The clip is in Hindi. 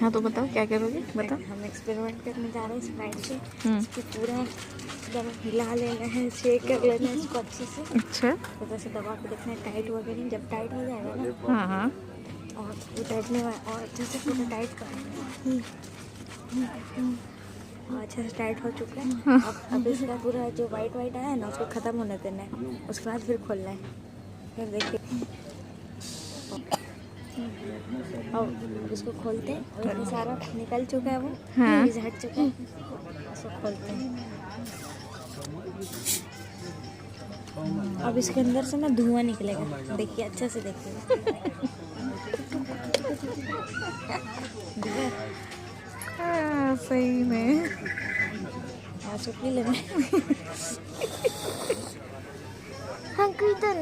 हाँ तो बताओ क्या करोगे, बताओ। हम एक्सपेरिमेंट करने जा रहे हैं स्प्राइट से। इसकी पूरा एकदम हिला लेना है, शेक कर लेना है इसको अच्छे से। अच्छा। तो वैसे दबा के देखना है टाइट हुआ कि नहीं। जब टाइट हो जाएगा ना, हाँ हाँ। और वो टाइटने और अच्छे से पूरा टाइट कर और अच्छे से टाइट हो चुका है। अब इसका पूरा जो वाइट वाइट आया है ना, उसको ख़त्म होने देना है। उसके बाद फिर खोलना है। फिर देखिए, और इसको खोलते हैं और इसमें सारा निकल चुका है वो। हाँ। बीज हट चुका है। इसको खोलते हैं। अब इसके अंदर से ना धुआं निकलेगा। देखिए अच्छे से देखिए। हाँ, सही में। आज पी लेना। हाँ, कोई तो